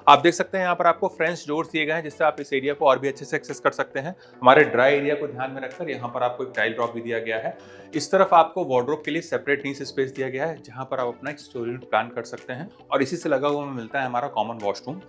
आप देख सकते हैं यहाँ पर आपको फ्रेंच डोर्स दिए गए हैं जिससे आप इस एरिया को और भी अच्छे से एक्सेस कर सकते हैं। हमारे ड्राई एरिया को ध्यान में रखकर यहाँ पर आपको एक टाइल ड्रॉप भी दिया गया है। इस तरफ आपको वार्डरोब के लिए सेपरेट नीस स्पेस दिया गया है जहाँ पर आप अपना एक स्टोरेज यूनिट प्लान कर सकते हैं और इसी से लगा हुआ मिलता है हमारा common washroom.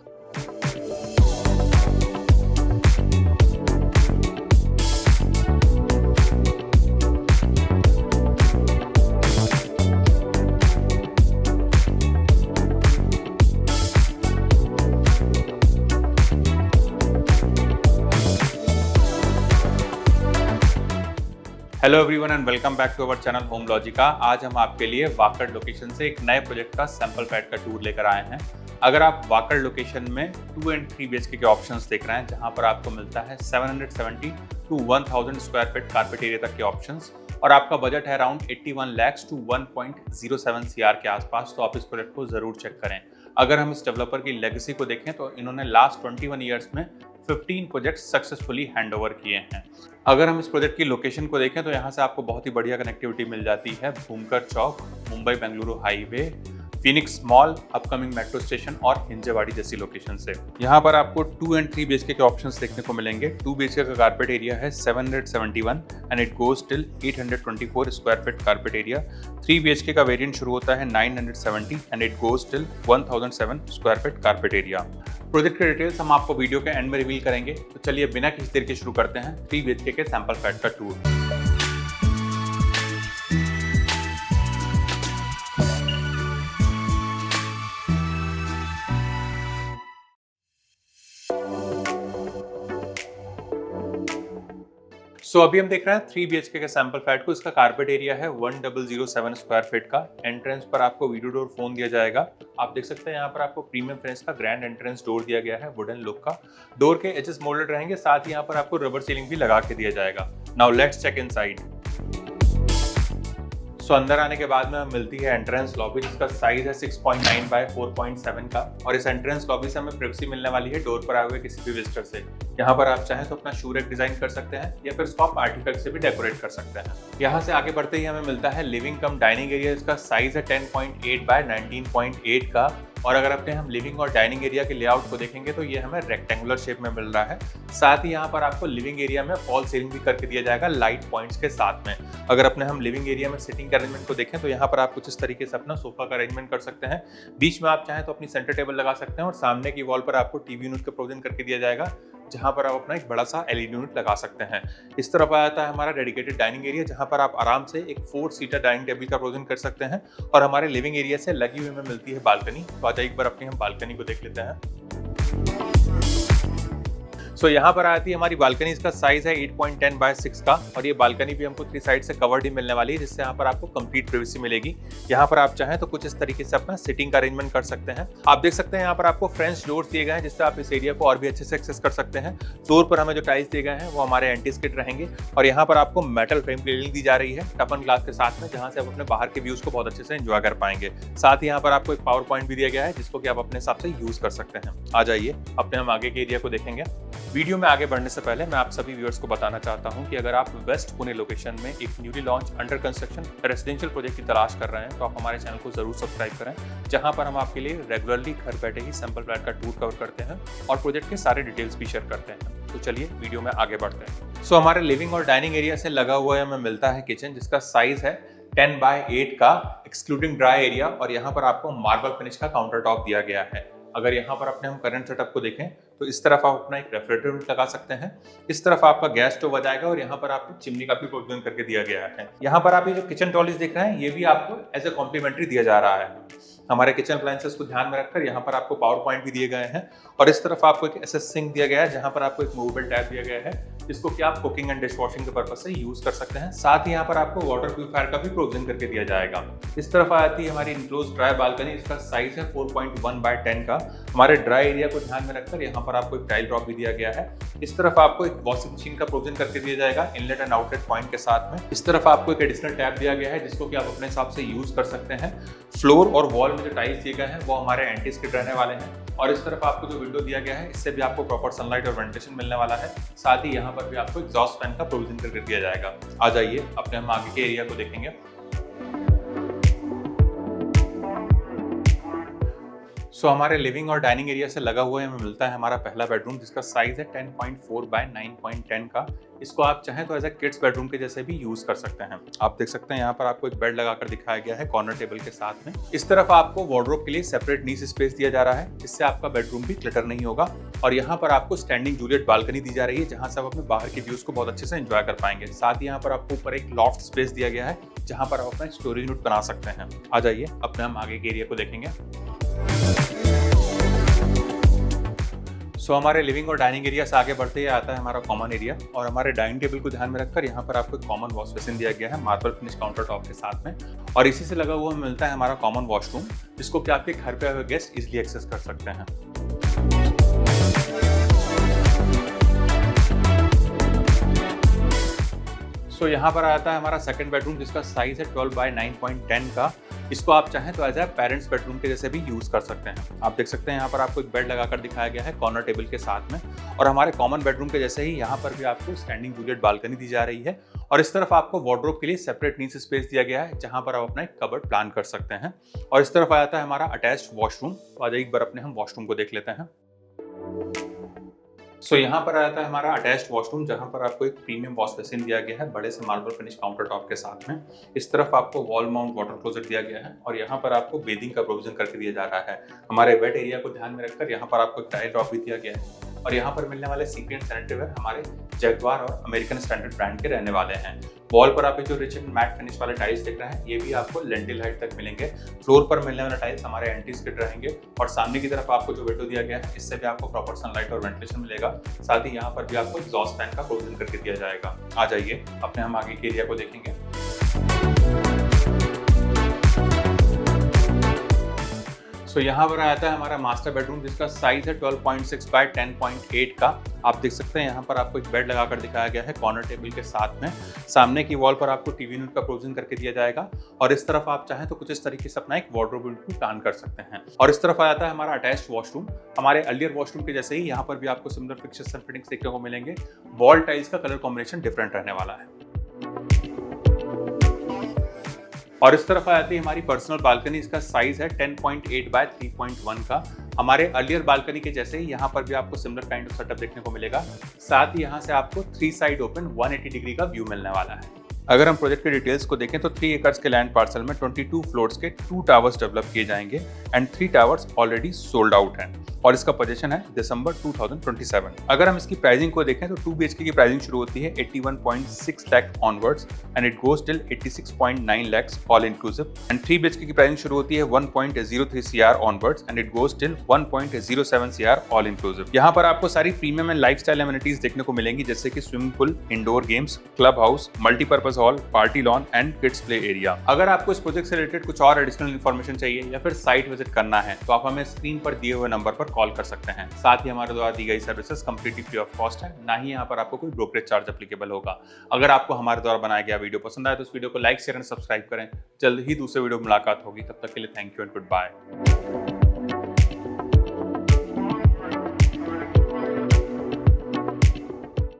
Hello everyone and welcome back to our channel Home Logica. आज हम आपके लिए वाकड़ लोकेशन से एक नए प्रोजेक्ट का सैंपल फ्लैट का टूर लेकर आए हैं। अगर आप वाकड़ लोकेशन में 2 एंड 3 BHK के ऑप्शंस देख रहे हैं जहां पर आपको मिलता है 770 to 1000 square feet carpet area तक के ऑप्शंस और आपका बजट है अराउंड 81 lakhs टू 1.07 CR के आसपास, तो आप इस प्रोजेक्ट को जरूर चेक करें। अगर हम इस डेवलपर की लेगेसी को देखें तो इन्होंने लास्ट 21 ईयर्स में 15 प्रोजेक्ट सक्सेसफुली हैंडओवर किए हैं। अगर हम इस प्रोजेक्ट की लोकेशन को देखें तो यहाँ से आपको बहुत ही बढ़िया कनेक्टिविटी मिल जाती है Bhumkar Chowk, Mumbai Bengaluru highway, Phoenix mall, upcoming metro station और हिंजेवाड़ी जैसी लोकेशन से। यहाँ पर आपको 2 एंड 3 BHK के ऑप्शंस देखने को मिलेंगे। 2 BHK का कारपेट एरिया है 771 and it goes till 824 square feet carpet area. 3 BHK का वेरिएंट शुरू होता है 970 and it goes till 1007 square feet carpet area. Project के डिटेल्स हम आपको वीडियो के एंड में रिवील करेंगे, तो चलिए बिना किसी देर के शुरू करते हैं 3 BHK के सैंपल फ्लैट का टूर। अभी हम देख रहे हैं 3 BHK के सैंपल फ्लैट को। इसका कारपेट एरिया है 1007 स्क्वायर फीट का। एंट्रेंस पर आपको वीडियो डोर फोन दिया जाएगा। आप देख सकते हैं यहाँ पर आपको प्रीमियम फ्रेंच का ग्रैंड एंट्रेंस डोर दिया गया है वुडन लुक का। डोर के एजेस मोल्डेड रहेंगे, साथ ही यहाँ पर आपको रबर सीलिंग भी लगा के दिया जाएगा। Now let's check inside. अंदर आने के बाद में हमें मिलती है एंट्रेंस लॉबी जिसका साइज है 6.9 बाय 4.7 का और इस एंट्रेंस लॉबी से हमें प्राइवेसी मिलने वाली है डोर पर आए हुए किसी भी विजिटर से। यहाँ पर आप चाहें तो अपना शू रैक डिजाइन कर सकते हैं या फिर इसको आप आर्टिकल से भी डेकोरेट कर सकते हैं। यहाँ से आगे बढ़ते ही हमें मिलता है लिविंग कम डाइनिंग एरिया। इसका साइज है 10.8 बाय 19.8 का और अगर अपने हम लिविंग और डाइनिंग एरिया के लेआउट को देखेंगे तो ये हमें रेक्टेंगुलर शेप में मिल रहा है। साथ ही यहाँ पर आपको लिविंग एरिया में फॉल सीलिंग भी करके दिया जाएगा लाइट पॉइंट्स के साथ में। अगर अपने हम लिविंग एरिया में सिटिंग का अरेंजमेंट को देखें तो यहाँ पर आप कुछ इस तरीके से अपना सोफा का अरेंजमेंट कर सकते हैं। बीच में आप चाहें तो अपनी सेंटर टेबल लगा सकते हैं और सामने की वॉल पर आपको टीवी यूनिट का प्रोविजन करके दिया जाएगा जहां पर आप अपना एक बड़ा सा LED यूनिट लगा सकते हैं। इस तरफ आ जाता है हमारा डेडिकेटेड डाइनिंग एरिया जहां पर आप आराम से एक 4 सीटर डाइनिंग टेबल का प्रोविजन कर सकते हैं और हमारे लिविंग एरिया से लगी हुई हमें मिलती है बालकनी। तो आज एक बार अपनी हम बालकनी को देख लेते हैं। यहाँ पर आती है हमारी बालकनी। इसका साइज है 8.10 बाय 6 का और ये बालकनी भी हमको 3 साइड से कवर्ड ही मिलने वाली है जिससे यहाँ पर आपको कंप्लीट प्राइवेसी मिलेगी। यहाँ पर आप चाहें तो कुछ इस तरीके से अपना सिटिंग का अरेंजमेंट कर सकते हैं। आप देख सकते हैं यहाँ पर आपको फ्रेंच डोर्स दिए गए हैं जिससे आप इस एरिया को और भी अच्छे से एक्सेस कर सकते हैं। फ्लोर पर हमें जो टाइल्स दिए गए हैं वो हमारे एंटी स्किड रहेंगे और यहाँ पर आपको मेटल फ्रेम रेलिंग दी जा रही है टफन ग्लास के साथ में जहाँ से आप अपने बाहर के व्यूज को बहुत अच्छे से एंजॉय कर पाएंगे। साथ ही यहाँ पर आपको एक पावर पॉइंट भी दिया गया है जिसको कि आप अपने हिसाब से यूज कर सकते हैं। आ जाइए अपने हम आगे के एरिया को देखेंगे। वीडियो में आगे बढ़ने से पहले मैं आप सभी व्यूअर्स को बताना चाहता हूं कि अगर आप वेस्ट पुणे लोकेशन में एक newly launch under construction residential project की तलाश कर रहे हैं तो आप हमारे चैनल को जरूर सब्सक्राइब करें जहां पर हम आपके लिए रेगुलरली घर बैठे ही सैंपल फ्लैट का टूर कवर करते हैं और प्रोजेक्ट के सारे डिटेल्स भी शेयर करते हैं। तो चलिए वीडियो में आगे बढ़ते हैं। हमारे लिविंग और डाइनिंग एरिया से लगा हुआ हमें मिलता है किचन जिसका साइज है 10 बाय 8 का एक्सक्लूडिंग ड्राई एरिया और यहाँ पर आपको मार्बल फिनिश का काउंटर टॉप दिया गया है। अगर यहाँ पर अपने हम करंट सेटअप को देखें तो इस तरफ आप अपना एक रेफ्रिजरेटर यूनिट लगा सकते हैं, इस तरफ आपका गैस स्टोव आ जाएगा और यहाँ पर आपको चिमनी का भी प्रोविजन करके दिया गया है। यहाँ पर आप ये जो किचन ट्रॉलीज देख रहे हैं ये भी आपको एज ए कॉम्प्लीमेंट्री दिया जा रहा है। हमारे किचन अप्लायंसेस को ध्यान में रखकर यहाँ पर आपको पावर पॉइंट भी दिए गए हैं और इस तरफ आपको एक एसएस सिंक दिया गया है जहाँ पर आपको एक मूवेबल टैब दिया गया है जिसको कि आप कुकिंग एंड डिश वॉशिंग के पर्पज से यूज कर सकते हैं। साथ ही यहाँ पर आपको वाटर प्यूरिफायर का भी प्रोविजन करके दिया जाएगा। इस तरफ आती है हमारी इनक्लोज ड्राई बालकनी। इसका साइज है 4.1 बाय 10 का। हमारे ड्राई एरिया को ध्यान में रखकर यहाँ पर आपको एक टाइल ड्रॉप भी दिया गया है। इस तरफ आपको एक वॉशिंग मशीन का प्रोविजन करके दिया जाएगा इनलेट एंड आउटलेट पॉइंट के साथ में। इस तरफ आपको एक एडिशनल टैब दिया गया है जिसको कि आप अपने हिसाब से यूज कर सकते हैं। फ्लोर और वॉल में जो टाइल्स दिए गए हैं वो हमारे एंटी स्किड रहने वाले हैं और इस तरफ आपको जो विंडो दिया गया है इससे भी आपको प्रॉपर सनलाइट और वेंटिलेशन मिलने वाला है। साथ ही यहाँ पर भी आपको एग्जॉस्ट फैन का प्रोविजन करके दिया जाएगा। आ जाइए अपने हम आगे के एरिया को देखेंगे। सो हमारे लिविंग और डाइनिंग एरिया से लगा हुआ हमें मिलता है हमारा पहला बेडरूम, जिसका साइज है 10.4 बाय 9.10 का। इसको आप चाहें तो एज ए किड्स बेडरूम के जैसे भी यूज कर सकते हैं। आप देख सकते हैं यहाँ पर आपको एक बेड लगाकर दिखाया गया है कॉर्नर टेबल के साथ में। इस तरफ आपको वार्डरोब के लिए सेपरेट नीस स्पेस दिया जा रहा है, जिससे आपका बेडरूम भी क्लटर नहीं होगा। और यहाँ पर आपको स्टैंडिंग जूलियट बालकनी दी जा रही है, जहाँ से आप अपने बाहर के व्यूज को बहुत अच्छे से एंजॉय कर पाएंगे। साथ ही यहाँ पर आपको ऊपर एक लॉफ्ट स्पेस दिया गया है, जहाँ पर आप अपना स्टोरेज यूनिट बना सकते हैं। आ जाइए अपने हम आगे के एरिया को देखेंगे। सो हमारे लिविंग और डाइनिंग एरिया से आगे बढ़ते ही आता है हमारा कॉमन एरिया। और हमारे डाइनिंग टेबल को ध्यान में रखकर यहाँ पर आपको एक कॉमन वॉश बेसिन दिया गया है मार्बल फिनिश काउंटर टॉप के साथ में। और इसी से लगा हुआ मिलता है हमारा कॉमन वॉशरूम, जिसको कि आपके घर पे हुए गेस्ट इजिली एक्सेस कर सकते हैं। सो यहाँ पर आता है हमारा सेकंड बेडरूम, जिसका साइज है 12 बाय 9.10 का। इसको आप चाहें तो एज ए पेरेंट्स बेडरूम के जैसे भी यूज कर सकते हैं। आप देख सकते हैं यहाँ पर आपको एक बेड लगाकर दिखाया गया है कॉर्नर टेबल के साथ में। और हमारे कॉमन बेडरूम के जैसे ही यहाँ पर भी आपको स्टैंडिंग जूलियट बालकनी दी जा रही है। और इस तरफ आपको वार्डरोब के लिए सेपरेट नीस स्पेस दिया गया है, जहाँ पर आप अपना एक कबर्ड प्लान कर सकते हैं। और इस तरफ आता है हमारा अटैच्ड वॉशरूम। तो आज एक बार अपने हम वॉशरूम को देख लेते हैं। सो यहाँ पर आता है हमारा अटैच्ड वॉशरूम, जहाँ पर आपको एक प्रीमियम वॉश बेसिन दिया गया है बड़े से मार्बल फिनिश काउंटर टॉप के साथ में। इस तरफ आपको वॉल माउंट वाटर क्लोजेट दिया गया है, और यहाँ पर आपको बेदिंग का प्रोविजन करके दिया जा रहा है। हमारे वेट एरिया को ध्यान में रखकर यहाँ पर आपको एक टाइल ड्रॉप भी दिया गया है। और यहाँ पर मिलने वाले सीपी एंड सैनिटरी वेयर हमारे जगुआर और अमेरिकन स्टैंडर्ड ब्रांड के रहने वाले हैं। वॉल पर आप जो रिच एंड मैट फिनिश वाले टाइल्स देख रहे हैं, ये भी आपको लेंटिल हाइट तक मिलेंगे। फ्लोर पर मिलने वाले टाइल्स हमारे एंटी स्किड रहेंगे। और सामने की तरफ आपको जो विंडो दिया गया है, इससे भी आपको प्रॉपर सनलाइट और वेंटिलेशन मिलेगा। साथ ही यहाँ पर भी आपको एग्जॉस्ट फैन का प्रोविजन करके दिया जाएगा। आ जाइए अपने हम आगे के एरिया को देखेंगे। तो यहाँ पर आता है हमारा मास्टर बेडरूम, जिसका साइज है 12.6 बाय 10.8 का। आप देख सकते हैं यहाँ पर आपको एक बेड लगाकर दिखाया गया है कॉर्नर टेबल के साथ में। सामने की वॉल पर आपको टीवी यूनिट का प्रोविजन करके दिया जाएगा। और इस तरफ आप चाहें तो कुछ इस तरीके से अपना एक वार्डरोब यूनिट भी प्लान कर सकते हैं। और इस तरफ आता है हमारा अटैच्ड वॉशरूम। हमारे अर्लियर वॉशरूम के जैसे ही यहाँ पर भी आपको सिमिलर फिक्चर्स एंड फिटिंग्स देखने को मिलेंगे। वॉल टाइल्स का कलर कॉम्बिनेशन डिफरेंट रहने वाला है। और इस तरफ आती है हमारी पर्सनल बालकनी। इसका साइज है 10.8 बाय 3.1 का। हमारे अर्लियर बालकनी के जैसे ही यहाँ पर भी आपको सिमिलर काइंड ऑफ सेटअप देखने को मिलेगा। साथ ही यहाँ से आपको 3 साइड ओपन 180 डिग्री का व्यू मिलने वाला है। अगर हम प्रोजेक्ट के डिटेल्स को देखें तो 3 एकर्स के लैंड पार्सल में 22 फ्लोर्स के 2 टावर्स डेवलप किए जाएंगे and 3 towers already sold out हैं। और इसका पोजीशन है दिसंबर 2027। अगर हम इसकी प्राइसिंग को देखें तो 2 BHK की प्राइसिंग शुरू होती है 81.6 lakh onwards and it goes till 86.9 lakh all inclusive. And 3 BHK की प्राइसिंग शुरू होती है 1.03 CR onwards and it goes till 1.07 CR all inclusive. यहाँ पर आपको सारी प्रीमियम एंड लाइफस्टाइल एमिनिटीज देखने को मिलेंगी, जैसे कि swimming pool, indoor games, club house, multipurpose hall, party lawn and kids play area. अगर आपको इस प्रोजेक्ट से रिलेटेड कुछ और एडिशनल इन्फॉर्मेशन चाहिए या फिर साइट विजिट करना है, तो आप हमें स्क्रीन पर दिए हुए नंबर पर कॉल कर सकते हैं। साथ ही हमारे द्वारा दी गई services completely free of cost है, ना ही यहाँ पर आपको कोई ब्रोकरेज चार्ज एप्लीकेबल होगा। अगर आपको हमारे द्वारा बनाया गया वीडियो पसंद आए तो इस वीडियो को लाइक, शेयर एंड सब्सक्राइब करें। जल्द ही दूसरे वीडियो में मुलाकात होगी, तब तक के लिए thank you and good bye.